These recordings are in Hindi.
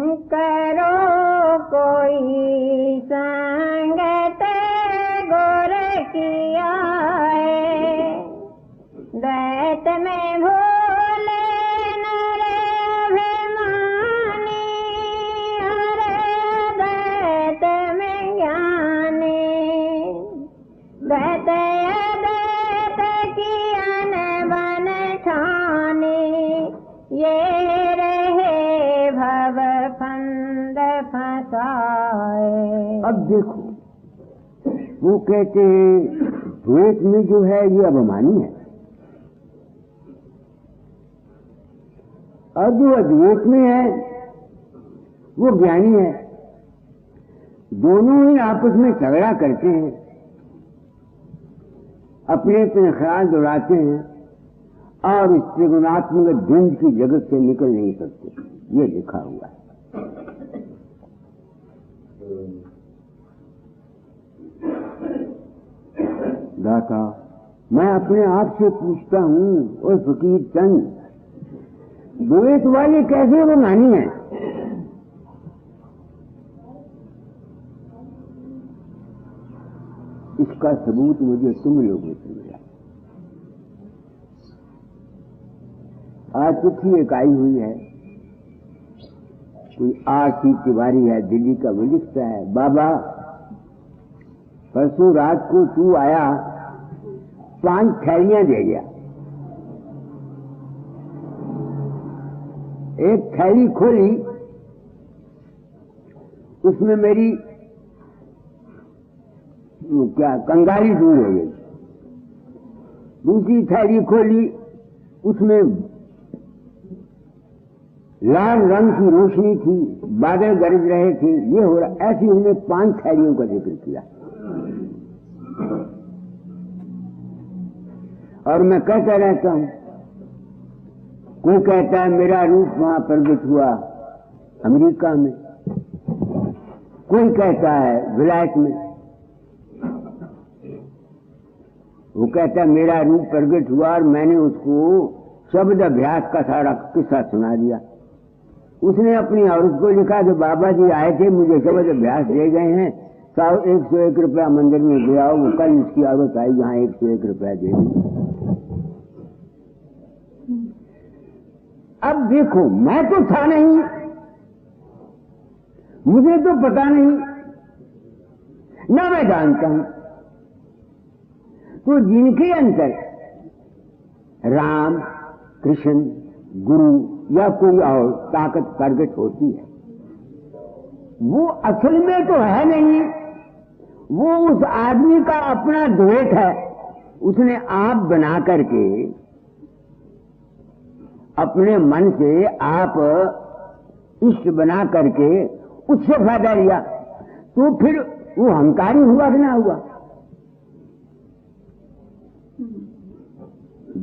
करो कोई संगत गोर किया है, दैत में भोले नर अभिमानी, अरे दैत में ज्ञानी, दैत दैत की अनबन ठानी, ये रहे भव फंद फसाए। अब देखो वो कहते हैं द्वैत में जो है ये अभिमानी है, और जो अद्वैत में है वो ज्ञानी है। दोनों ही आपस में झगड़ा करते हैं, अपने अपने ख्याल दोहराते हैं और इस त्रिगुणात्मक द्वंद की जगत से निकल नहीं सकते। ये लिखा हुआ है। दाता मैं अपने आप से पूछता हूं, और फकीर चंद द्वैत वाले कैसे अभिमानी हैं? इसका सबूत मुझे तुम लोगों से मिला। आज चिट्ठी एक आई हुई है, कोई आरती तिवारी है दिल्ली का, वो लिखता है, बाबा परसों रात को तू आया, 5 थैलियां दे गया। एक थैली खोली, उसमें मेरी क्या कंगाली दूर हो गई। दूसरी थैली खोली, उसमें लाल रंग की रोशनी थी, बादल गरज रहे थे, ये हो रहा। ऐसी हमने 5 थैलियों का जिक्र किया। और मैं कहता रहता हूं, कोई कहता है मेरा रूप वहां प्रकट हुआ अमेरिका में, कोई कहता है विलायत में, वो कहता है मेरा रूप प्रकट हुआ और मैंने उसको शब्द अभ्यास का सारा किस्सा सुना दिया। उसने अपनी औरत को लिखा कि बाबा जी आए थे, मुझे शब्द अभ्यास दे गए हैं, 101 रुपया मंदिर में गया हो। वो कल इसकी औरत आई, यहाँ 101 रुपया दे दी। अब देखो मैं तो था नहीं, मुझे तो पता नहीं, ना मैं जानता हूं। तो जिनके अंदर राम, कृष्ण, गुरु या कोई और ताकत प्रकट होती है, वो असल में तो है नहीं, वो उस आदमी का अपना द्वैत है। उसने आप बना करके अपने मन से आप इष्ट बना करके उससे फायदा लिया, तो फिर वो अहंकारी हुआ कि ना हुआ?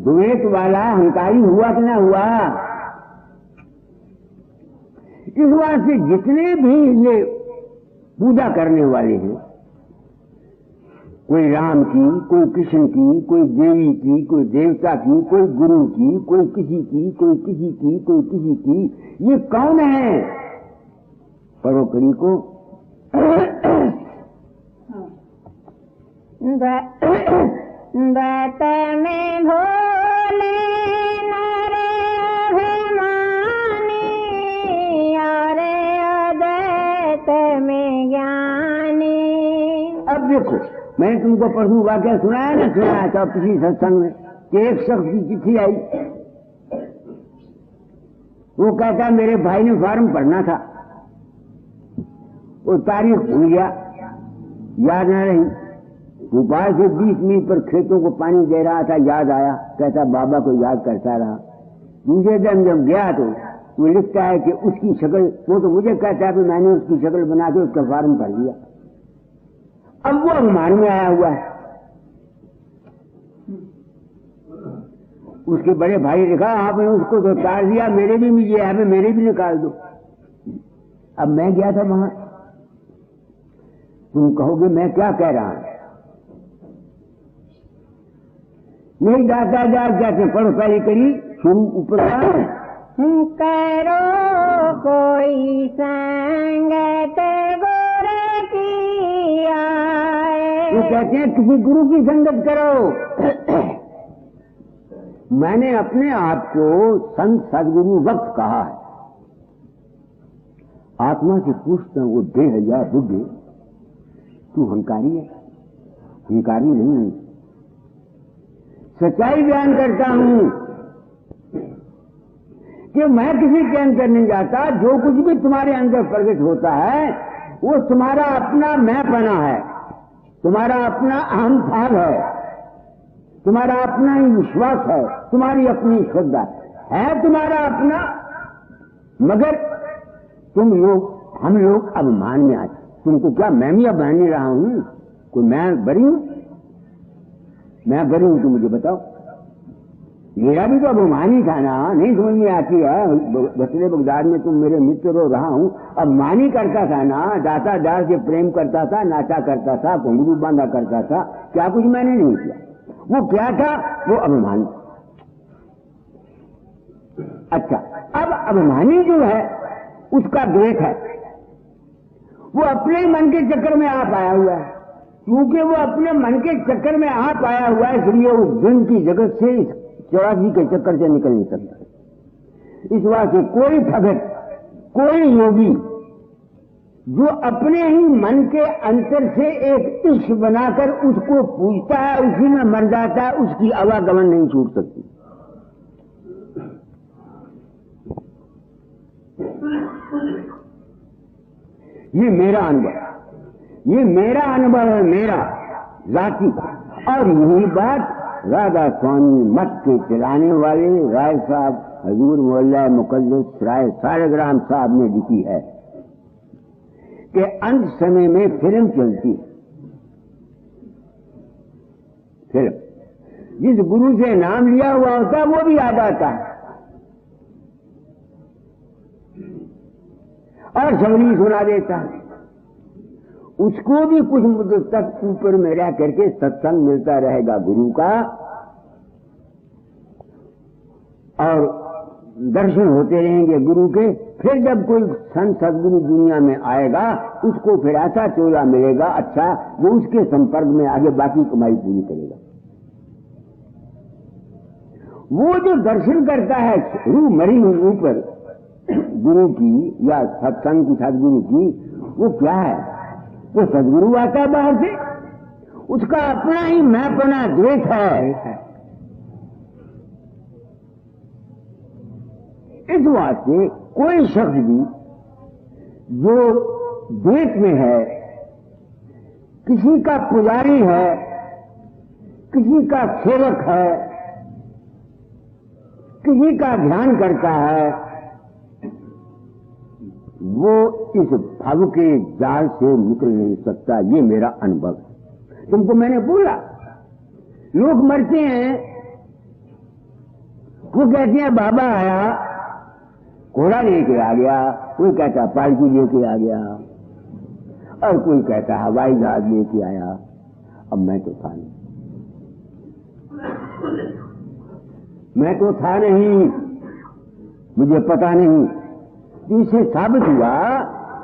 द्वैत वाला अहंकारी हुआ कि ना हुआ? इस वास्ते जितने भी ये पूजा करने वाले हैं, कोई राम की, कोई कृष्ण की, कोई देवी की, कोई देवता की, कोई गुरु की, कोई किसी की, कोई किसी की, कोई किसी की, ये कौन है? परोपरी को दैत में भोले नर अभिमानी, अरे अदैत में ज्ञानी। अब देखो मैंने तुमको परसों वाक्य सुनाया ना, सुनाया था किसी सत्संग में कि एक शख्स की चिट्ठी आई, वो कहता मेरे भाई ने फॉर्म भरना था, वो तारीख भूल गया, याद न रही। भोपाल से 20 मील पर खेतों को पानी दे रहा था, याद आया, कहता बाबा को याद करता रहा। दूसरे दिन जब गया तो वो लिखता है कि उसकी शक्ल, वो तो मुझे कहता है कि मैंने उसकी शक्ल बना के उसका फॉर्म भर दिया। अब वो अभिमान में आया हुआ है। उसके बड़े भाई ने कहा आपने उसको तो तार दिया, मेरे भी मुझे है, मेरे भी निकाल दो। अब मैं गया था वहां, तुम कहोगे मैं क्या कह रहा हूं? यही दाता जा जाके पढ़ो, पहले करी शुरू ऊपर का, करो कोई संगत गुरु की आए। वो कहते हैं किसी गुरु की संगत करो। मैंने अपने आप को संत सदगुरु वक्त कहा है। आत्मा से पूछता हूं, वो देह या बुद्धि, तू हंकारी है? हंकारी नहीं है, सच्चाई बयान करता हूं कि मैं किसी के अंदर नहीं जाता। जो कुछ भी तुम्हारे अंदर प्रकट होता है वो तुम्हारा अपना मैंपना है, तुम्हारा अपना अहम भाव है, तुम्हारा अपना ही विश्वास है, तुम्हारी अपनी श्रद्धा है, तुम्हारा अपना। मगर तुम लोग, हम लोग अभिमान में आते। तुमको क्या मैं भी अब मान रहा हूं? कोई मैं बरी हूं? मैं बरी हूं तो मुझे बताओ। मेरा भी तो अभिमान ही था ना। नहीं समझ में आती है? बसरे बगदाद में तुम मेरे मित्र हो रहा हूं, अभिमान ही करता था ना। दाता दार से प्रेम करता था, नाचा करता था, घुंघरू बांधा करता था। क्या कुछ मैंने नहीं किया। वो क्या था? वो अभिमान। अच्छा, अब अभिमानी जो है उसका द्वेष है। वो अपने मन के चक्कर में आप आया हुआ है। क्योंकि वो अपने मन के चक्कर में आप आया हुआ है, इसलिए उस दिन की जगत से, इस 84 के चक्कर से निकल नहीं सकता। इस वास्ते कोई भगत, कोई योगी जो अपने ही मन के अंतर से एक इश्क बनाकर उसको पूजता है, उसी में मर जाता है, उसकी आवागमन नहीं छूट सकती। ये मेरा अनुभव, ये मेरा अनुभव है, मेरा जाति। और यही बात राधा स्वामी मठ के चलाने वाले राय साहब, हजूर मोहल्ला मुकद्दस राय सारग्राम साहब ने लिखी है कि अंत समय में फिल्म चलती। फिल्म जिस गुरु से नाम लिया हुआ होता वो भी याद आता है और सबनी सुना देता है। उसको भी कुछ मुद्दत तक ऊपर में रह करके सत्संग मिलता रहेगा गुरु का, और दर्शन होते रहेंगे गुरु के। फिर जब कोई संत सदगुरु दुनिया में आएगा, उसको फिर ऐसा चोला मिलेगा अच्छा, वो उसके संपर्क में आगे बाकी कमाई पूरी करेगा। वो जो दर्शन करता है रूह मरी हुई ऊपर गुरु की या सत्संग की, सदगुरु की, वो क्या है? वो सदगुरु आता है बाहर से, उसका अपना ही मैंपना द्वेष है। इस वास्ते कोई शख्स भी जो द्वेष में है, किसी का पुजारी है, किसी का सेवक है, किसी का ध्यान करता है, वो इस भव के जाल से निकल नहीं सकता। ये मेरा अनुभव है। तुमको मैंने बोला, लोग मरते हैं, वो कहते हैं बाबा आया, घोड़ा लेके आ गया, कोई कहता पालकी लेके आ गया, और कोई कहता हवाई जहाज लेके आया। अब मैं तो था नहीं, मैं तो था नहीं, मुझे पता नहीं। इससे साबित हुआ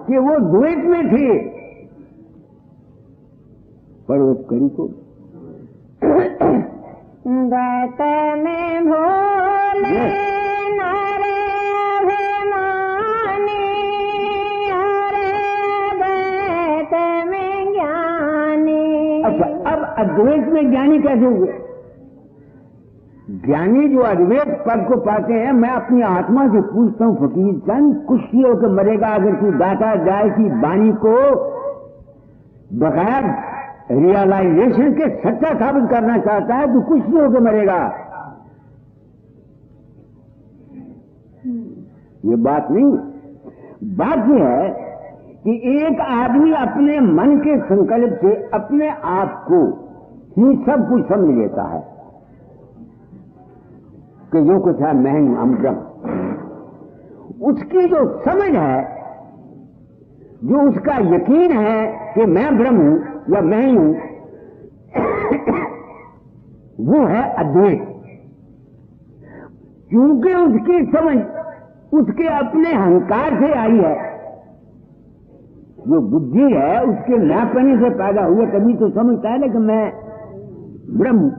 कि वो द्वैत में थे। परोपकारी को द्वैत में भोले नारे अभिमानी, हरे द्वैत में ज्ञानी। अच्छा, अब अद्वैत में ज्ञानी कैसे हुए? ज्ञानी जो अद्वैत पद को पाते हैं, मैं अपनी आत्मा से पूछता हूं फकीर चंद, कुछ होकर मरेगा अगर तू दाता जाए की वाणी को बगैर रियलाइजेशन के सच्चा साबित करना चाहता है, तो कुछ होकर मरेगा। ये बात नहीं, बात यह है कि एक आदमी अपने मन के संकल्प से अपने आप को ही सब कुछ समझ लेता है कि जो कुछ है मैं ही हम ब्रह्म। उसकी जो समझ है, जो उसका यकीन है कि मैं ब्रह्म हूं या मैं ही हूं, वो है अद्वैत। क्योंकि उसकी समझ उसके अपने अहंकार से आई है। जो बुद्धि है उसके मैपने से पैदा हुए, तभी तो समझता है ना कि मैं ब्रह्म।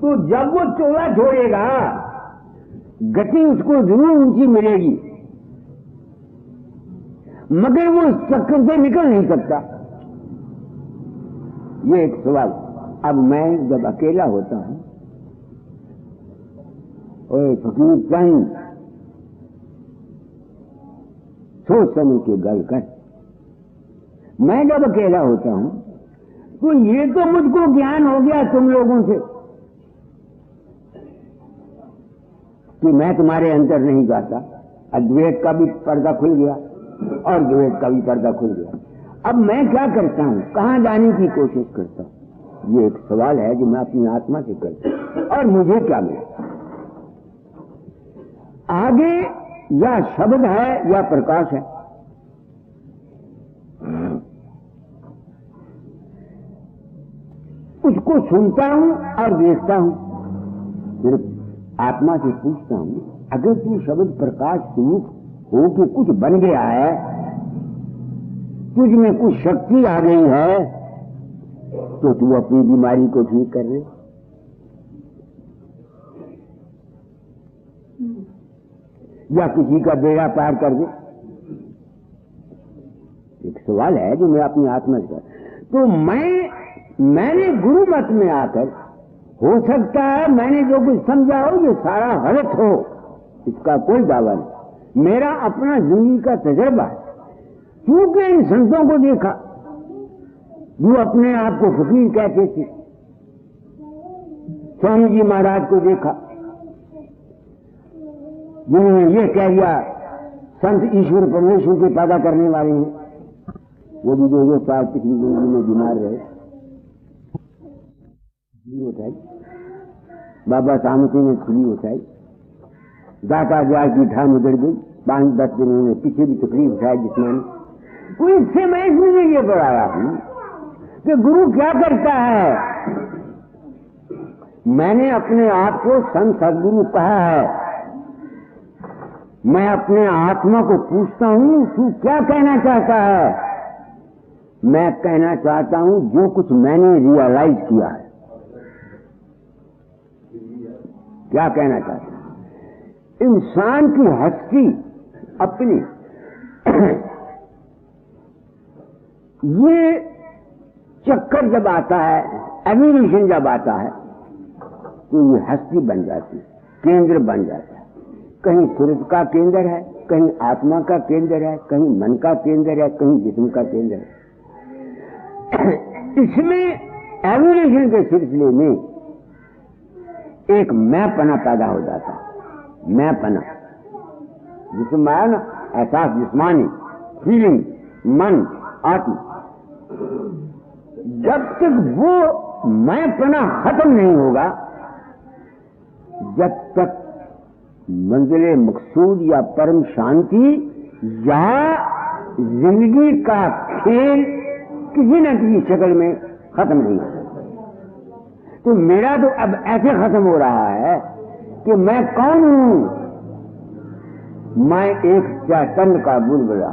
तो जब वो चोला छोड़ेगा गति उसको जरूर ऊंची मिलेगी, मगर वो इस चक्कर से निकल नहीं सकता। ये एक सवाल। अब मैं जब अकेला होता हूं, ओए फकीर चंद, सोच समझ के गल कर। मैं जब अकेला होता हूं तो ये तो मुझको ज्ञान हो गया तुम लोगों से कि मैं तुम्हारे अंदर नहीं जाता। अद्वैत का भी पर्दा खुल गया और द्वैत का भी पर्दा खुल गया। अब मैं क्या करता हूं, कहां जाने की कोशिश करता हूं? ये एक सवाल है जो मैं अपनी आत्मा से करता हूं। और मुझे क्या मिला आगे? या शब्द है या प्रकाश है। उसको सुनता हूं और देखता हूं। फिर आत्मा से पूछता हूं, अगर तू शब्द प्रकाश स्वरूप हो के कुछ बन गया है, तुझ में कुछ शक्ति आ गई है, तो तू अपनी बीमारी को ठीक कर ले या किसी का बेड़ा पार कर दे। एक सवाल है जो मैं अपनी आत्मा से। तो मैंने गुरु मत में आकर, हो सकता है मैंने जो कुछ समझा हो ये सारा गलत हो, इसका कोई दावा नहीं। मेरा अपना जिंदगी का तजर्बा है। क्योंकि इन संतों को देखा जो अपने आप को फकीर कहते थे, स्वामी जी महाराज को देखा जिन्होंने ये कह दिया संत ईश्वर परमेश्वर के पैदा करने वाले हैं। वो भी 2 साल पिछली जिंदगी में बीमार रहे, उठाई बाबा सामती ने खुली उठाई, दाता ज्वार की ठान उधर गई। 5-10 दिनों में पीछे भी तकलीफ उठाई जिसमें तो इससे मैं इसलिए ये बढ़ाया हूं कि गुरु क्या करता है। मैंने अपने आप को संत सदगुरु कहा है। मैं अपने आत्मा को पूछता हूं तू क्या कहना चाहता है। मैं कहना चाहता हूं जो कुछ मैंने रियलाइज किया है। क्या कहना चाहता है? इंसान की हस्ती अपनी ये चक्कर जब आता है, एवोल्यूशन जब आता है, तो ये हस्ती बन जाती है, केंद्र बन जाता है। कहीं सूरज का केंद्र है, कहीं आत्मा का केंद्र है, कहीं मन का केंद्र है, कहीं जिस्म का केंद्र है। इसमें एवोल्यूशन के सिलसिले में एक मैंपना पैदा हो जाता है। मैंपना जिसमें आया ना, एहसास, जिस्मानी, फीलिंग, मन, आत्मा। जब तक वो मैंपना खत्म नहीं होगा, जब तक मंजिले मकसूद या परम शांति या जिंदगी का खेल किसी न किसी शक्ल में खत्म नहीं होगा। तो मेरा तो अब ऐसे खत्म हो रहा है कि मैं कौन हूं? मैं एक चैतन्य का बुलबुला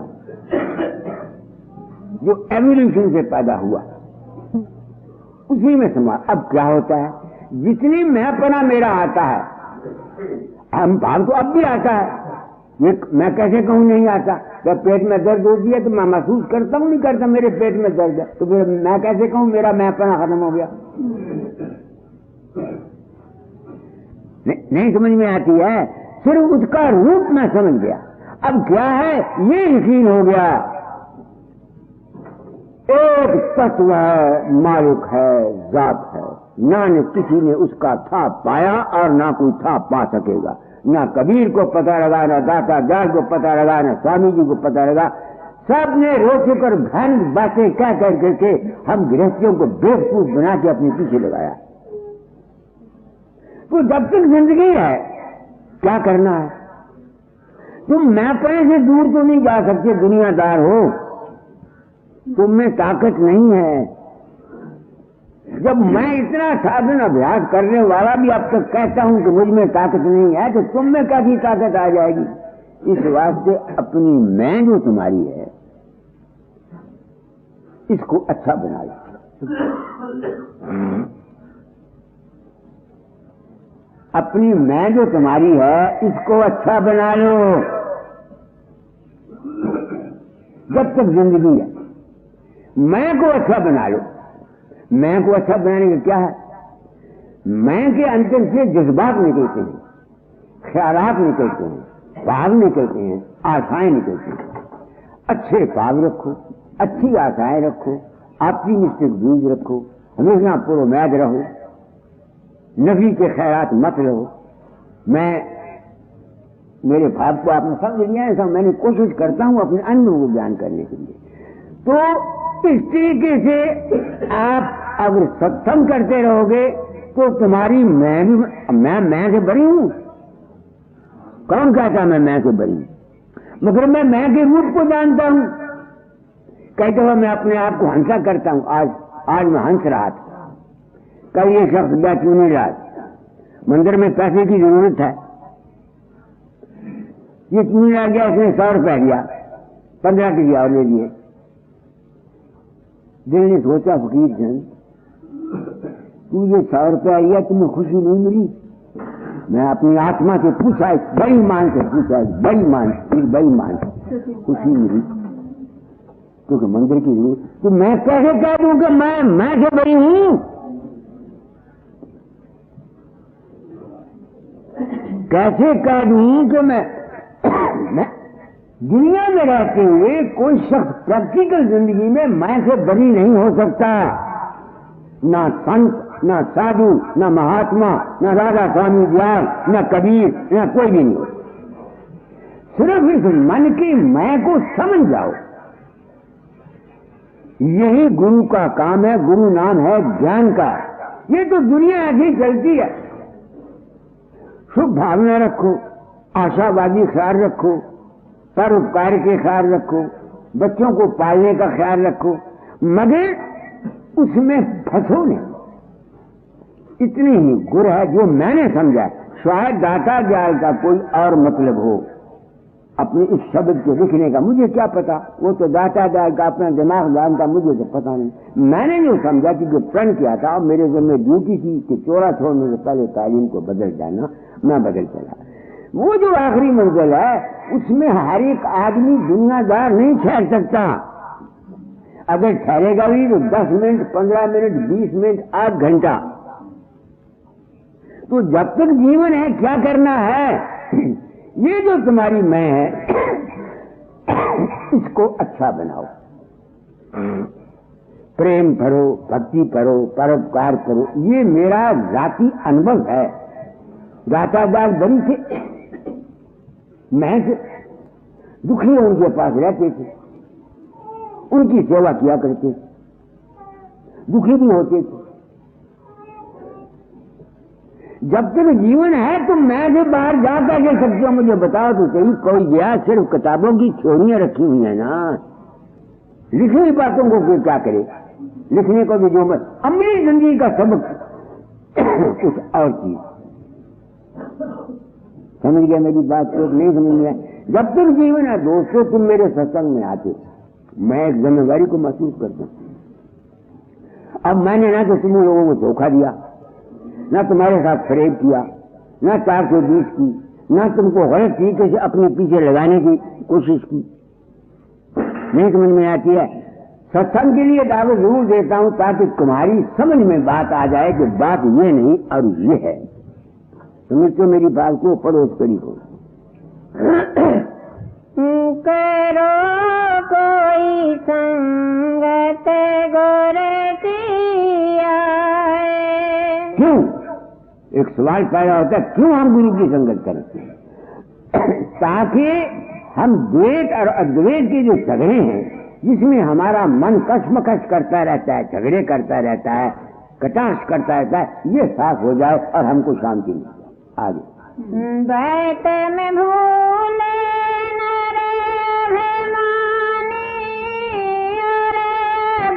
जो एवोल्यूशन से पैदा हुआ, उसी में समा। अब क्या होता है, जितनी मैंपना मेरा आता है, हम भाव तो अब भी आता है। ये मैं कैसे कहूं नहीं आता? जब पेट में दर्द होती है तो मैं महसूस करता हूं, नहीं करता मेरे पेट में दर्द है, तो फिर मैं कैसे कहूं मेरा मैंपना खत्म हो गया? नहीं समझ में आती है। सिर्फ उसका रूप मैं समझ गया। अब क्या है, ये यकीन हो गया एक तत्व है, मालिक है, जात है। ना ने किसी ने उसका था पाया और ना कोई था पा सकेगा। ना कबीर को पता लगा, ना दाता दार को पता लगा, ना स्वामी जी को पता लगा। सब ने रोक कर घन बातें कह करके हम गृहस्थियों को बेवकूफ बना के अपने पीछे लगाया। तो जब तक जिंदगी है क्या करना है? तुम मैंपने से दूर तो नहीं जा सकते, दुनियादार हो। तुम में ताकत नहीं है जब मैं इतना साधन अभ्यास करने वाला भी अब तक कहता हूं कि मुझ में ताकत नहीं है, तो तुम में कैसी ताकत आ जाएगी? इस वास्ते अपनी मैं जो तुम्हारी है इसको अच्छा बना लो। अपनी मैं जो तुम्हारी है इसको अच्छा बना लो। जब तक जिंदगी है मैं को अच्छा बना लो। मैं को अच्छा बनाने का क्या है? मैं के अंतर से जज्बात निकलते हैं, ख्यालात निकलते हैं, भाव निकलते हैं, आशाएं निकलती हैं। अच्छे भाव रखो, अच्छी आशाएं रखो, ऑप्टिमिस्टिक व्यूज रखो, हमेशा पुरोमैद रहो, नफी के ख्यालात मत रहो। मैं मेरे भाव को आपने समझ लिया, ऐसा मैंने कोशिश करता हूं अपने अनुभव को बयान करने के लिए। तो इस तरीके से आप अगर सत्संग करते रहोगे तो तुम्हारी मैं से बड़ी हूं। कौन कहता मैं से बड़ी? मगर मैं के रूप को जानता हूं। कई दफा मैं अपने आप को हंसा करता हूं। आज मैं हंस रहा था। कल ये शख्स गया चुनी रात मंदिर में पैसे की जरूरत है। ये चुनी रात गया, इसने 100 रुपया दिया, 15 किसी और ले लिए। दिल ने सोचा फकीर जन तू ये 100 रुपया लिया, तुम्हें खुशी नहीं मिली? मैं अपनी आत्मा से पूछा, इस बड़ी मान से पूछा, इस बड़ी मान खुशी मिली क्योंकि मंदिर की जरूरत। तो मैं कैसे कह दूं कि मैं से बड़ी हूं? कैसे कह दूं कि मैं दुनिया में रहते हुए कोई शख्स प्रैक्टिकल जिंदगी में मैं से बड़ी नहीं हो सकता। ना संत, ना साधु, ना महात्मा, ना राधा स्वामी दयाल, ना कबीर, ना कोई भी नहीं। सिर्फ इस मन की मैं को समझ जाओ। यही गुरु का काम है। गुरु नाम है ज्ञान का। ये तो दुनिया ऐसी चलती है। शुभ भावना रखो, आशावादी ख्याल रखो, परोपकार के ख्याल रखो, बच्चों को पालने का ख्याल रखो, मगर उसमें फंसो नहीं। इतनी ही गुर है जो मैंने समझा। शायद दाता ज्ञान का कोई और मतलब हो अपने इस शब्द को लिखने का, मुझे क्या पता। वो तो दाता ज्ञान का अपना दिमाग जानता, मुझे तो पता नहीं। मैंने जो समझा कि जो प्रण किया था और मेरे जिम्मे ड्यूटी थी कि चोरा छोड़ने से पहले तालीम को बदल जाना, मैं बदल चला। वो जो आखिरी मंजिल है उसमें हर एक आदमी दुनियादार नहीं ठहर सकता। अगर ठहरेगा भी तो 10 मिनट, 15 मिनट, 20 मिनट, 8 घंटा। तो जब तक जीवन है क्या करना है? ये जो तुम्हारी मैं है इसको अच्छा बनाओ। प्रेम करो, भक्ति करो, परोपकार करो। ये मेरा जाति अनुभव है। दातादार बड़ी थे, मैं दुखी उनके पास रहते थे, उनकी सेवा किया करते थे, दुखी भी होते थे। जब तक जीवन है तो मैं से बाहर जाकर के सकते हो? मुझे बताओ तो सही। कोई गया सिर्फ किताबों की छोरियां रखी हुई है ना, लिखी हुई बातों को कोई क्या करे? लिखने को भी जो मत, अमीर जिंदगी का सबक कुछ और चीज। समझ गया मेरी बात? तो नहीं समझ में। जब तक जीवन है दोस्तों, तुम मेरे सत्संग में आते, मैं एक जिम्मेदारी को महसूस करता हूं। अब मैंने ना तो तुम लोगों को धोखा दिया, ना तुम्हारे साथ फरेब किया, ना 420 की, ना तुमको गलत तरीके से अपने पीछे लगाने की कोशिश की। नहीं समझ में आती है। सत्संग के लिए दावत जरूर देता हूं ताकि तुम्हारी समझ में बात आ जाए कि बात ये नहीं और ये है। समझते मेरी बात को? पड़ोस करी को करो कोई संगत गुर की आए। क्यों? एक सवाल पैदा होता है, क्यों हम गुरु की संगत करें? ताकि हम द्वैत और अद्वैत के जो झगड़े हैं, जिसमें हमारा मन कशमकश करता रहता है, झगड़े करता रहता है, कटाक्ष करता रहता है, ये साफ हो जाए और हमको शांति मिल जाए। आगे बैत में भूल नर अभिमानी और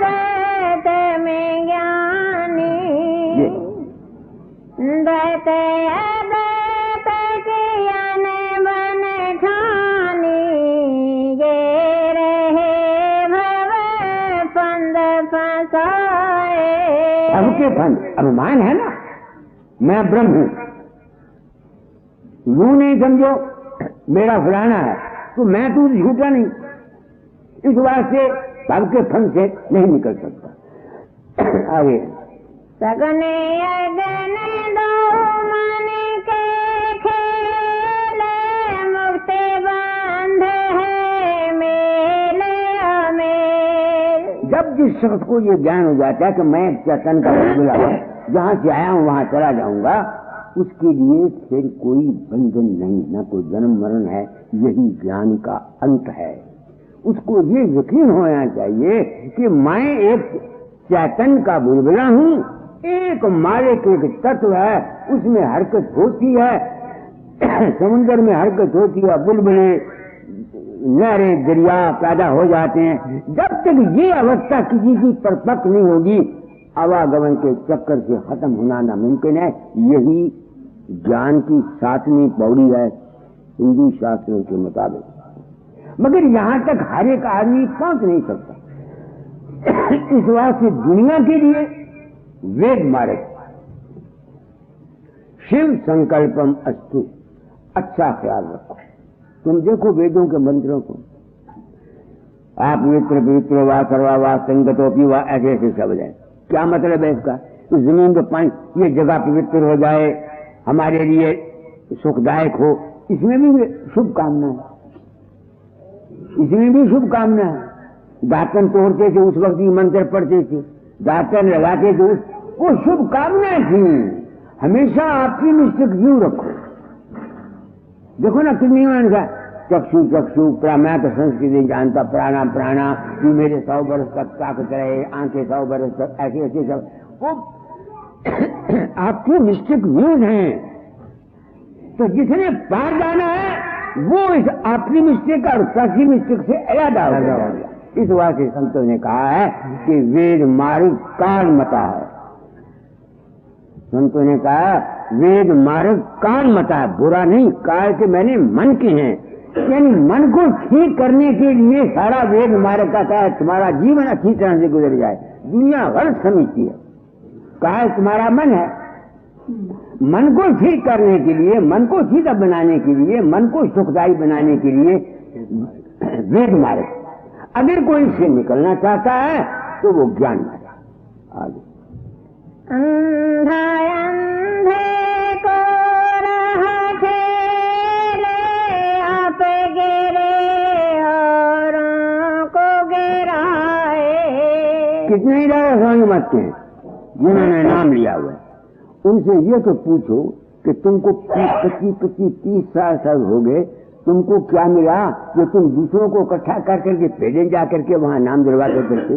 बैत में ज्ञानी बन ठानी ये रहे भव फंद फंसाए। अब के फंद अभिमान है ना, मैं ब्रह्म हूं, यूं नहीं समझो मेरा फलाना है तो मैं तू झूठा नहीं, इस वास्ते सबके फंद से नहीं निकल सकता। आगे सगने अगन दो मन के खेले मुक्ति बंध है मेले अमेल। जब जिस शख्स को ये ज्ञान हो जाता है कि मैं चेतन का बुलबुला हूं, जहां से आया हूं वहां चला जाऊंगा, उसके लिए फिर कोई बंधन नहीं, न कोई जन्म मरण है, यही ज्ञान का अंत है। उसको ये यकीन होना चाहिए कि मैं एक चैतन का बुलबुला हूं, एक मालिक एक तत्व है, उसमें हरकत होती है, समुद्र में हरकत होती है, बुलबुले नहरें दरिया पैदा हो जाते हैं। जब तक ये अवस्था किसी की परिपक्व नहीं होगी, आवागमन के चक्कर से खत्म होना नामुमकिन है। यही ज्ञान की 7वीं पौड़ी है हिंदू शास्त्रों के मुताबिक, मगर यहां तक हर एक आदमी पहुंच नहीं सकता। इस वास्ते दुनिया के लिए वेद मार्ग, शिव संकल्पम अस्तु, अच्छा ख्याल रखो। तुम देखो वेदों के मंत्रों को, आप पवित्र पवित्र वा सर्वा वा संगतोपी वा ऐसे ऐसे शब्द है। क्या मतलब है इसका? इस जमीन पे पानी, ये जगह पवित्र हो जाए, हमारे लिए सुखदायक हो, इसमें भी शुभकामना है, इसमें भी शुभकामना है। दातन तोड़ते थे उस वक्त ही मंत्र पढ़ते थे, दातन लगाते थे, वो शुभकामना थी। हमेशा आपकी मिस्टेक व्यू रखो। देखो ना कितनी मानसा चक्षु चक्षु मैं तो संस्कृति जानता, प्राणा प्राणा, ये मेरे 100 वर्ष तक ताकत रहे, आंखें 100 वर्ष तक, ऐसे ऐसे सब वो आपके मिस्टेक व्यूज हैं। तो जिसने पार जाना है वो इस आपकी मिस्टेक और सची मिस्टेक से अलग हो गया। इस वास्ते संतों ने कहा है कि वेद मार्ग काल मता है। संतों ने कहा वेद मार्ग काल मता है, बुरा नहीं, काल के मैंने मन के हैं, यानी मन को ठीक करने के लिए सारा वेद मार्ग का है। तुम्हारा जीवन अच्छी तरह से गुजर जाए, दुनिया गलत समझती है, कहा तुम्हारा मन है, मन को ठीक करने के लिए, मन को सीधा बनाने के लिए, मन को सुखदायी बनाने के लिए वेद मार्ग। अगर कोई इससे निकलना चाहता है तो वो ज्ञान मार्ग। आगे अंधा अंधे को राह ठेले, आप गिरे औरों को गिराए। कितने ही राजा स्वामी मत के जिन्होंने नाम लिया हुआ है, उनसे ये तो पूछो कि तुमको 25-30 साल हो गए, तुमको क्या मिला जो तुम दूसरों को इकट्ठा कर करके भेजे जा करके वहां नाम दिलवा के करते?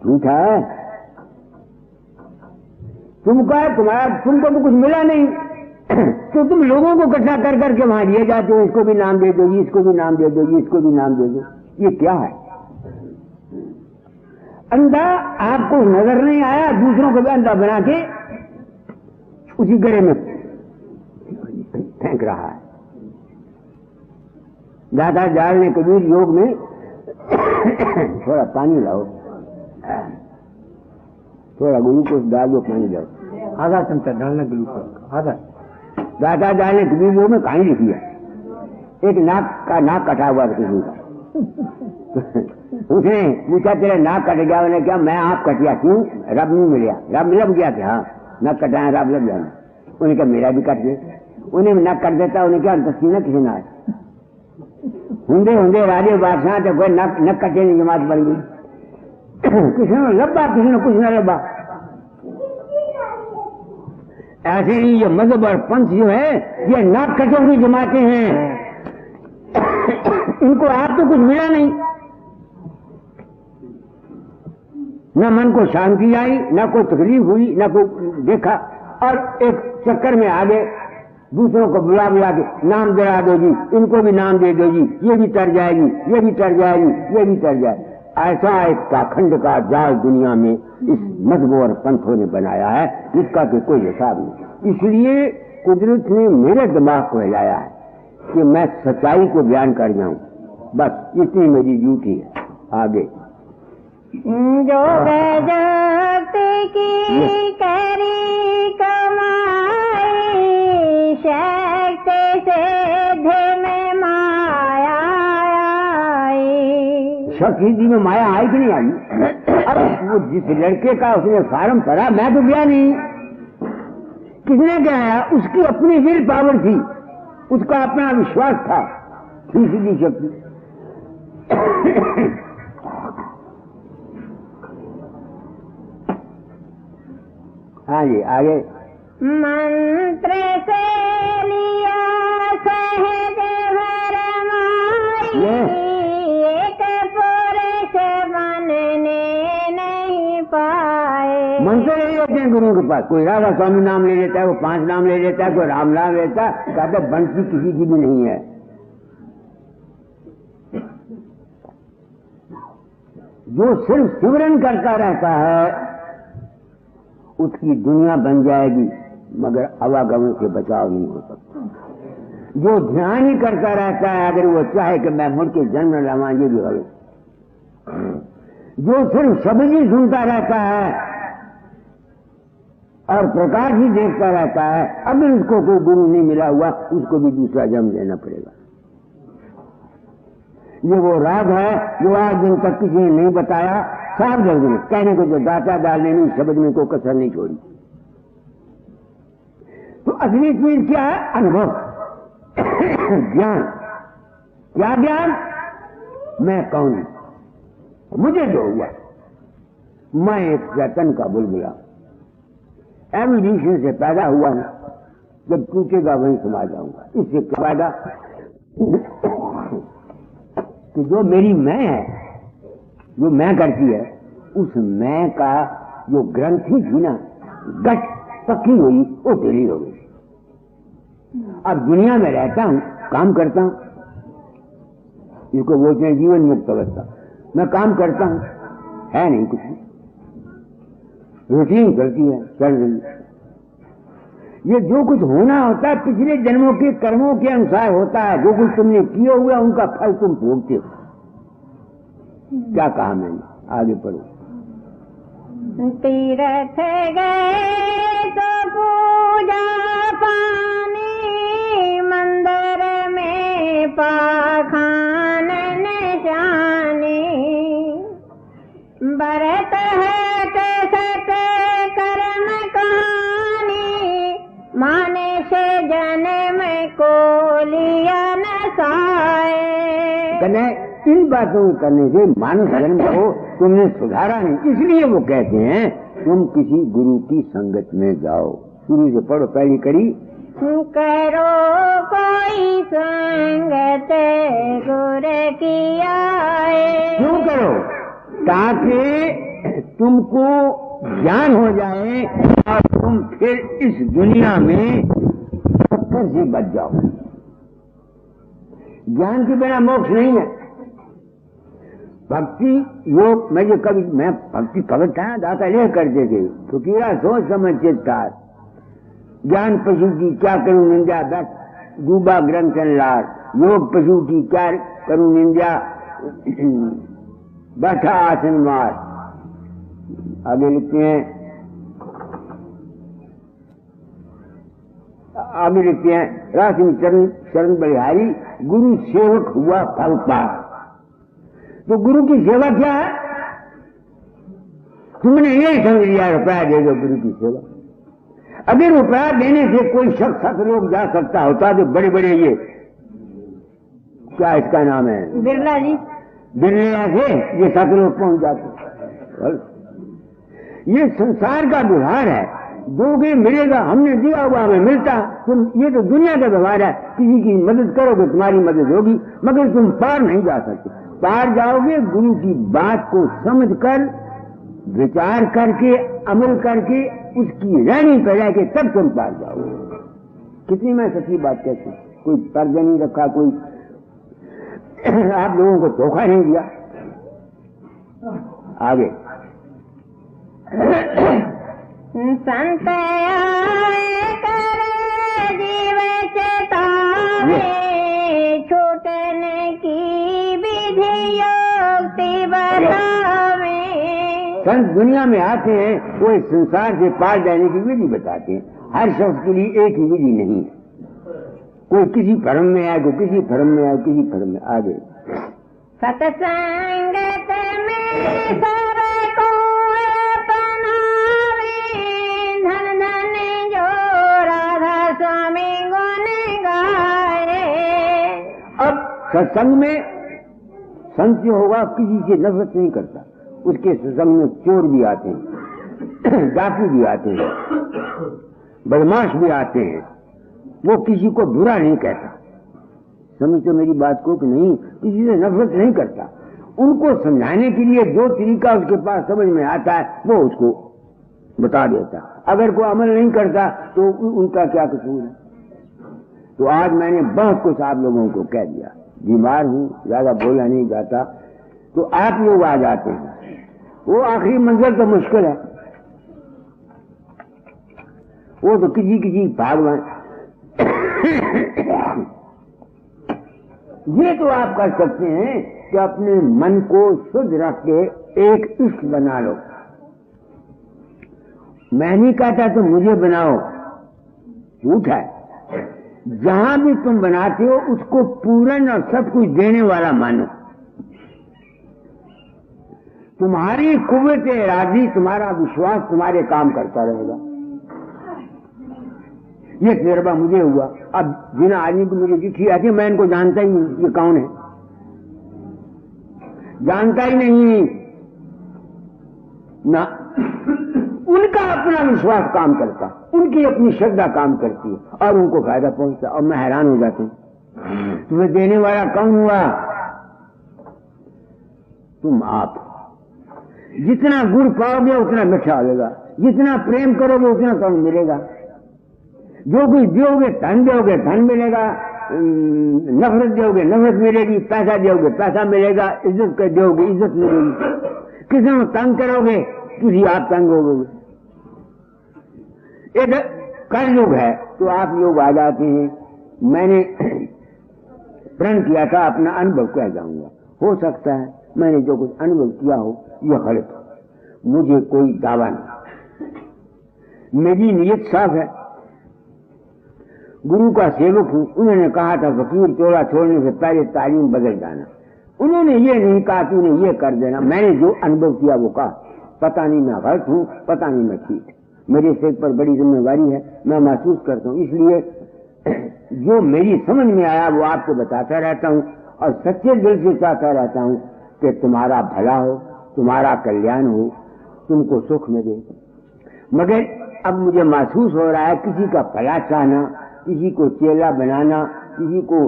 झूठा है। तुमको तो कुछ मिला नहीं तो तुम लोगों को इकट्ठा कर करके वहां लिए जाते हो, इसको भी नाम दे दो, इसको भी नाम दे दो, इसको भी नाम दे दो। ये क्या है? अंधा आपको नजर नहीं आया, दूसरों को भी अंधा बना के उसी गड़े में फेंक रहा है। दादा जाल ने कबीर योग में थोड़ा पानी लाओ, थोड़ा ग्लूकोज डाल दो, पानी लाओ, आधा चमचा डालना ग्लूकोज, आधा। दादा जाल ने कबीर योग में कहानी लिखी है, एक नाक कटा हुआ किसी का उसने पूछा तेरा नाक कट गया? उन्हें क्या मैं आप कटिया? क्यों? रब नहीं मिला। रब लग गया था? हाँ, नक कटाया, रब लग जाना। उन्हें क्या मेरा भी कट गया? उन्हें नक कट देता, उन्हें क्या तस्वीर किसी ना हुंदे हुंदे राजे बादशाह तो कोई नक कटे नहीं, जमात बन गई। किसी ने लब्बा, किसी ने कुछ न लब्बा। ऐसे ही ये मजहब और पंथ जो है ये नाक कटों की जमातें हैं, इनको आप तो कुछ मिला नहीं, न मन को शांति आई, न कोई तकलीफ हुई, न कोई देखा, और एक चक्कर में आगे दूसरों को बुला बुला के नाम दिला दो जी, इनको भी नाम दे दो जी, ये भी तर जाएगी, ये भी तर जाएगी, ये भी तर जाए। ऐसा एक पाखंड का जाल दुनिया में इस मजहब और पंथों ने बनाया है जिसका कि कोई हिसाब नहीं। इसलिए कुदरत ने मेरे दिमाग को हिलाया है कि मैं सच्चाई को बयान कर जाऊं, बस इतनी मेरी ड्यूटी है। आगे जो गजब की करी कमाई, शक्ति से में माया आई। शक्ति में माया आई कि नहीं आई? अब वो जिस लड़के का उसने फार्म भरा, मैं तो गया नहीं, किसने गया? उसकी अपनी विल पावर थी, उसका अपना विश्वास था, सीधी शक्ति। हाँ जी, आगे। मंत्र से लिया सहज भरमाई, एक पुरुष बनने नहीं पाए। मंत्र ले लेते हैं गुरु के पास, कोई राधा स्वामी नाम ले लेता है, वो 5 नाम ले लेता है, कोई राम नाम लेता है, कहते बंसी किसी की भी नहीं है। जो सिर्फ सिमरन करता रहता है उसकी दुनिया बन जाएगी, मगर आवागमन से बचाव नहीं हो सकता। जो ध्यान ही करता रहता है, अगर वो चाहे कि मैं मुड़ के जन्म न लवां, ये भी गलत। जो सिर्फ शब्द ही सुनता रहता है और प्रकाश ही देखता रहता है, अगर उसको कोई गुरु नहीं मिला हुआ, उसको भी दूसरा जन्म लेना पड़ेगा। ये वो राग है जो आज दिन तक किसी ने नहीं बताया, साफ जल्दी में कहने को जो दाता डालने नहीं, शब्द में कोई कसर नहीं छोड़ी। तो असली चीज क्या है? अनुभव, ज्ञान। क्या ज्ञान? मैं कौन हूं, मुझे जो हुआ, मैं एक चेतन का बुलबुला, एवोल्यूशन से पैदा हुआ ना, जब टूटेगा वहीं समा जाऊंगा। इससे क्या फायदा कि जो मेरी मैं है, जो मैं करती है, उस मैं का जो ग्रंथि थी ना, गट पक्की हुई, वो ढीली हो गई। अब दुनिया में रहता हूं, काम करता हूं, इसको बोलते हैं जीवन मुक्त अवस्था। मैं काम करता हूं, है नहीं कुछ भी, रूटीन चलती है, चल रही। ये जो कुछ होना होता है पिछले जन्मों के कर्मों के अनुसार होता है। जो कुछ तुमने किया हुआ उनका फल तुम भोगते हो। क्या कहा मैंने? आगे पढ़ो। तीर्थ गए तो पूजा पानी, मंदिर में पाखान निशानी, बरत है कसत कर्म कहानी, माने से जन्म को लिया न साए। इन बातों को करने से मानव जन्म को तुमने सुधारा नहीं, इसलिए वो कहते हैं तुम किसी गुरु की संगत में जाओ। शुरू से पढ़ो, पहली कड़ी। करो कोई संगत गुरु की आए। क्यों करो? ताकि तुमको ज्ञान हो जाए और तुम फिर इस दुनिया में चक्कर से बच जाओ। ज्ञान के बिना मोक्ष नहीं है। भक्ति योग में जो कभी मैं भक्ति कविता दाता ले करते थे, फकीरा सोच समझ चित्ता, ज्ञान पशु की क्या करूं निंदा, बस डूबा ग्रंथ लार, योग पशु की क्या करूं निंदा, बैठा आसन मार। आगे लिखते हैं, राशि चरण बलिहारी, गुरु सेवक हुआ फल पार। तो गुरु की सेवा क्या है? तुमने यही समझ लिया रुपया दे दो गुरु की सेवा। अगर रुपया देने से कोई शख्स सतलोक जा सकता होता तो बड़े बड़े ये क्या इसका नाम है, बिरला जी, बिरला से ये सतलोक पहुंच जाते। ये संसार का व्यवहार है, दोगे मिलेगा, हमने दिया हुआ हमें मिलता। तुम ये तो दुनिया का व्यवहार है, किसी की मदद करोगे तुम्हारी मदद होगी, मगर तुम पार नहीं जा सकते। पार जाओगे गुरु की बात को समझकर, विचार करके, अमल करके, उसकी रहनी पैदा के तब तुम पार जाओगे। कितनी मैं सच्ची बात कहती, कोई तर्ज नहीं रखा, कोई आप लोगों को धोखा नहीं दिया। आगे संत आए कर जीव चेतावे, छूटने की विधि युक्ति बतावे। संत दुनिया में आते हैं, वो इस संसार से पार जाने की विधि बताते हैं। हर शख्स के लिए एक ही विधि नहीं है, कोई किसी भ्रम में आए, कोई किसी भ्रम में आए, किसी भ्रम में। आगे सत्संगत में सब को अपनावे, धन धन जो राधा स्वामी गुण गाए। अब सत्संग में संत जो होगा किसी से नफरत नहीं करता। उसके सत्संग में चोर भी आते हैं, डाकू भी आते हैं, बदमाश भी आते हैं, वो किसी को बुरा नहीं कहता। समझते मेरी बात को कि नहीं? किसी से नफरत नहीं करता। उनको समझाने के लिए जो तरीका उसके पास समझ में आता है वो उसको बता देता। अगर कोई अमल नहीं करता तो उनका क्या कसूर है? तो आज मैंने बहुत कुछ आप लोगों को कह दिया। बीमार हूं, ज्यादा बोला नहीं जाता, तो आप लोग आ जाते हैं। वो आखिरी मंजिल तो मुश्किल है, वो तो किसी किसी भागवान। ये तो आप कर सकते हैं कि अपने मन को शुद्ध रख के एक इष्ट बना लो। मैं नहीं कहता तो मुझे बनाओ, झूठ है। जहां भी तुम बनाते हो उसको पूर्ण और सब कुछ देने वाला मानो। तुम्हारी कुव्वत इरादी, तुम्हारा विश्वास तुम्हारे काम करता रहेगा। ये तजर्बा मुझे हुआ। अब जिन आदमी को मुझे चिट्ठी आती है मैं इनको जानता ही नहीं, ये कौन है जानता ही नहीं ना। उनका अपना विश्वास काम करता, उनकी अपनी श्रद्धा काम करती है और उनको फायदा पहुंचता। और मैं हैरान हो जाता हूं, तुम्हें देने वाला कौन हुआ? तुम आप। जितना गुड़ पाओगे उतना मीठा होगा, जितना प्रेम करोगे उतना कम मिलेगा। जो कुछ दोगे धन दोगे धन मिलेगा, नफरत दोगे नफरत मिलेगी, पैसा दोगे पैसा मिलेगा, इज्जत कर दोगे इज्जत मिलेगी। किसी को तंग करोगे किसी आप तंग होगे। एक कलयुग है तो आप लोग आ जाते हैं। मैंने प्रण किया था अपना अनुभव कह जाऊंगा। हो सकता है मैंने जो कुछ अनुभव किया हो यह गलत हो, मुझे कोई दावा नहीं। मेरी नीयत साफ है, गुरु का सेवक हूं। उन्होंने कहा था फकीर चोला छोड़ने से पहले तालीम बदल जाना। उन्होंने ये नहीं कहा तूने ये कर देना। मैंने जो अनुभव किया वो कहा। पता नहीं मैं गलत हूं, पता नहीं मैं ठीक। मेरे सिर पर बड़ी जिम्मेवारी है, मैं महसूस करता हूं। इसलिए जो मेरी समझ में आया वो आपको बताता रहता हूं और सच्चे दिल से चाहता रहता हूं कि तुम्हारा भला हो, तुम्हारा कल्याण हो, तुमको सुख मिले। मगर अब मुझे महसूस हो रहा है किसी का भला चाहना, किसी को चेला बनाना, किसी को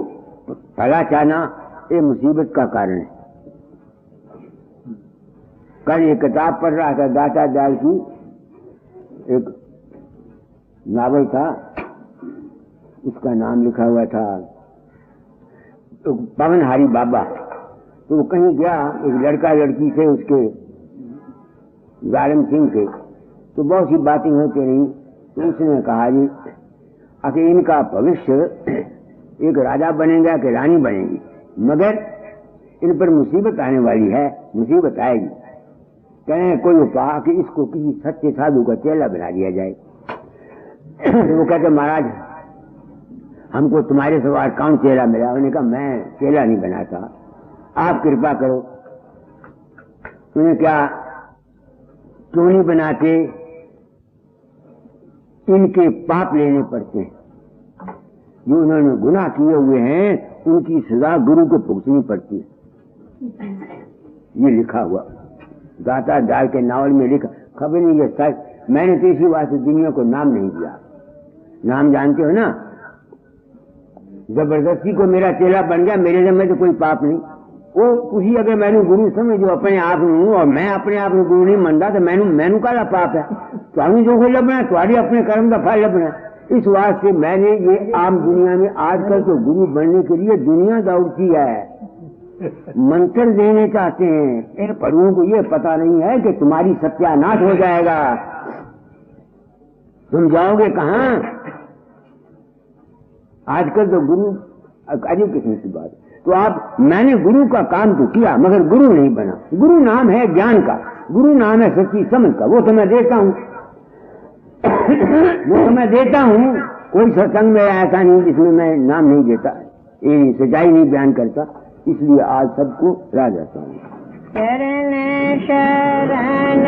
भला चाहना ये मुसीबत का कारण है। कल एक किताब पढ़ रहा था, दाता दयाल की एक नावल था, उसका नाम लिखा हुआ था तो पवनहारी बाबा। तो वो कहीं गया, एक लड़का लड़की थे उसके जालिम सिंह थे, तो बहुत सी बातें होती रही। तो उसने कहा जी आखिर इनका भविष्य एक राजा बनेगा कि रानी बनेगी, मगर इन पर मुसीबत आने वाली है, मुसीबत आएगी। कहें कोई उपाय कि इसको किसी सच्चे साधु का चेला बना दिया जाए। तो वो कहते महाराज हमको तुम्हारे सवार कौन चेला मिला? उन्होंने कहा मैं चेला नहीं बनाता, आप कृपा करो। उन्हें क्या क्यों नहीं बनाते? इनके पाप लेने पड़ते हैं, जो उन्होंने गुनाह किए हुए हैं उनकी सजा गुरु को भुगतनी पड़ती है। ये लिखा हुआ दाता दयाल के नावल में लिखा। खबर नहीं ये सच, मैंने तो इसी वास्ते दुनिया को नाम नहीं दिया। नाम जानते हो ना, जबरदस्ती को मेरा चेला बन गया, मेरे में तो कोई पाप नहीं। वो उसी अगर मैंने गुरु समझ जो अपने आप हूं और मैं अपने आप में गुरु नहीं मानता तो मैनू काला पाप है। तो जो कोई लबना तुम्हारी अपने कर्म का फल लबना। इस वास्ते मैंने ये आम दुनिया में आजकल तो गुरु बनने के लिए दुनिया दौड़ती है, मंत्र देने चाहते हैं। इन पढ़ुओं को ये पता नहीं है कि तुम्हारी सत्यानाश हो जाएगा, तुम जाओगे कहाँ। आजकल तो गुरु अजय किस्म की बात। तो आप, मैंने गुरु का काम तो किया मगर गुरु नहीं बना। गुरु नाम है ज्ञान का, गुरु नाम है सच्ची समझ का, वो तो मैं देता हूँ वो तो मैं देता हूँ। कोई सत्संग में ऐसा नहीं जिसमें मैं नाम नहीं देता, ये सच्चाई नहीं बयान करता, इसलिए आज सबको राजा स्वामी शरण शरण